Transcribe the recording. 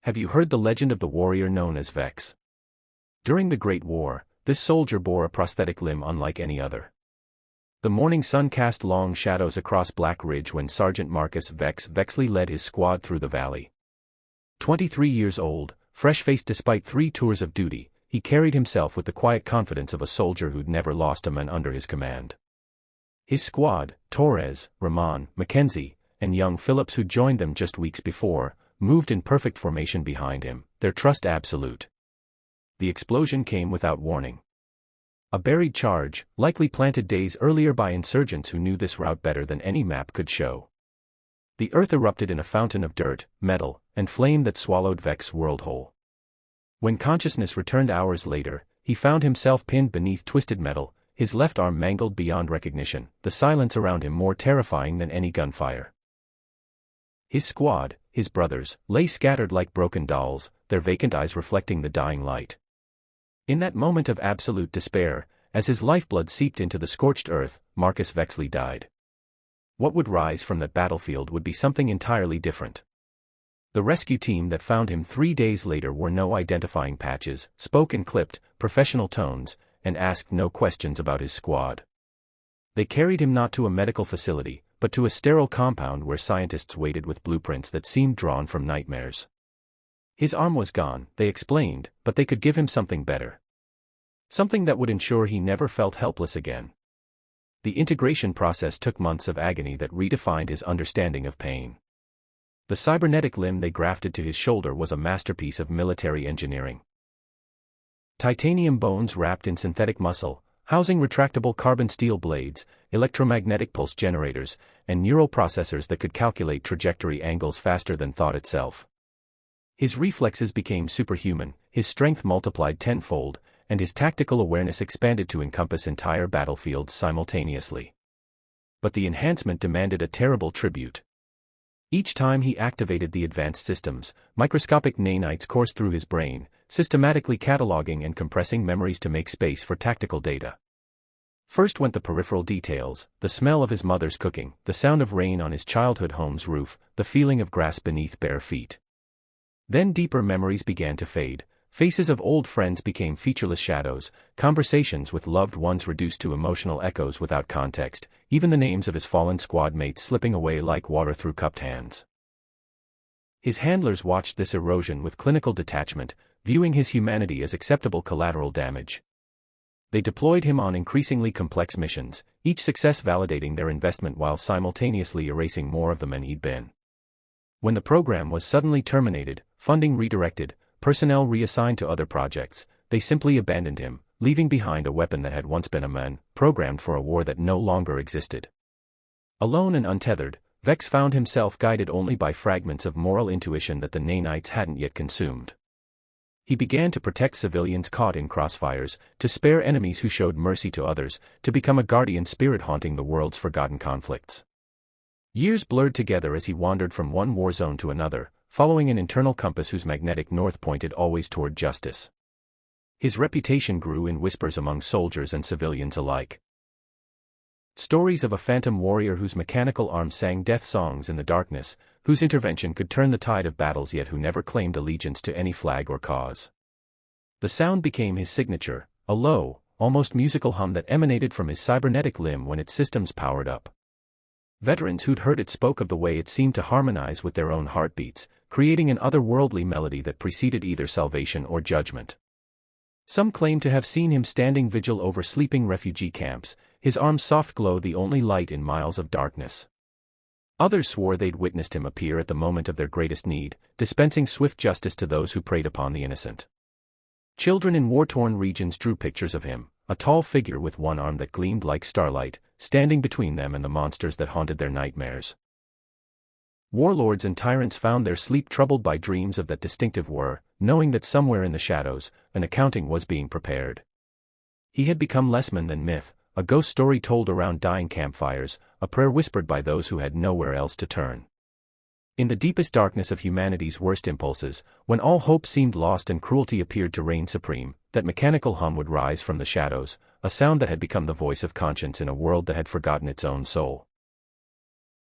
Have you heard the legend of the warrior known as Vex? During the Great War, this soldier bore a prosthetic limb unlike any other. The morning sun cast long shadows across Black Ridge when Sergeant Marcus Vex Vexley led his squad through the valley. 23 years old, fresh-faced despite 3 tours of duty, he carried himself with the quiet confidence of a soldier who'd never lost a man under his command. His squad, Torres, Ramon, Mackenzie, and young Phillips who joined them just weeks before, moved in perfect formation behind him, their trust absolute. The explosion came without warning. A buried charge, likely planted days earlier by insurgents who knew this route better than any map could show. The earth erupted in a fountain of dirt, metal, and flame that swallowed Vex's world whole. When consciousness returned hours later, he found himself pinned beneath twisted metal, his left arm mangled beyond recognition, the silence around him more terrifying than any gunfire. His squad, his brothers, lay scattered like broken dolls, their vacant eyes reflecting the dying light. In that moment of absolute despair, as his lifeblood seeped into the scorched earth, Marcus Vexley died. What would rise from that battlefield would be something entirely different. The rescue team that found him 3 days later wore no identifying patches, spoke in clipped, professional tones, and asked no questions about his squad. They carried him not to a medical facility, but to a sterile compound where scientists waited with blueprints that seemed drawn from nightmares. His arm was gone, they explained, but they could give him something better. Something that would ensure he never felt helpless again. The integration process took months of agony that redefined his understanding of pain. The cybernetic limb they grafted to his shoulder was a masterpiece of military engineering. Titanium bones wrapped in synthetic muscle, housing retractable carbon steel blades, electromagnetic pulse generators, and neural processors that could calculate trajectory angles faster than thought itself. His reflexes became superhuman, his strength multiplied tenfold, and his tactical awareness expanded to encompass entire battlefields simultaneously. But the enhancement demanded a terrible tribute. Each time he activated the advanced systems, microscopic nanites coursed through his brain, systematically cataloging and compressing memories to make space for tactical data. First went the peripheral details, the smell of his mother's cooking, the sound of rain on his childhood home's roof, the feeling of grass beneath bare feet. Then deeper memories began to fade, faces of old friends became featureless shadows, conversations with loved ones reduced to emotional echoes without context, even the names of his fallen squad mates slipping away like water through cupped hands. His handlers watched this erosion with clinical detachment, viewing his humanity as acceptable collateral damage. They deployed him on increasingly complex missions, each success validating their investment while simultaneously erasing more of the men he'd been. When the program was suddenly terminated, funding redirected, personnel reassigned to other projects, they simply abandoned him, leaving behind a weapon that had once been a man, programmed for a war that no longer existed. Alone and untethered, Vex found himself guided only by fragments of moral intuition that the nanites hadn't yet consumed. He began to protect civilians caught in crossfires, to spare enemies who showed mercy to others, to become a guardian spirit haunting the world's forgotten conflicts. Years blurred together as he wandered from one war zone to another, following an internal compass whose magnetic north pointed always toward justice. His reputation grew in whispers among soldiers and civilians alike. Stories of a phantom warrior whose mechanical arm sang death songs in the darkness, whose intervention could turn the tide of battles yet who never claimed allegiance to any flag or cause. The sound became his signature, a low, almost musical hum that emanated from his cybernetic limb when its systems powered up. Veterans who'd heard it spoke of the way it seemed to harmonize with their own heartbeats, creating an otherworldly melody that preceded either salvation or judgment. Some claimed to have seen him standing vigil over sleeping refugee camps, his arm's soft glow the only light in miles of darkness. Others swore they'd witnessed him appear at the moment of their greatest need, dispensing swift justice to those who preyed upon the innocent. Children in war-torn regions drew pictures of him, a tall figure with one arm that gleamed like starlight, standing between them and the monsters that haunted their nightmares. Warlords and tyrants found their sleep troubled by dreams of that distinctive whir, knowing that somewhere in the shadows, an accounting was being prepared. He had become less man than myth, a ghost story told around dying campfires, a prayer whispered by those who had nowhere else to turn. In the deepest darkness of humanity's worst impulses, when all hope seemed lost and cruelty appeared to reign supreme, that mechanical hum would rise from the shadows, a sound that had become the voice of conscience in a world that had forgotten its own soul.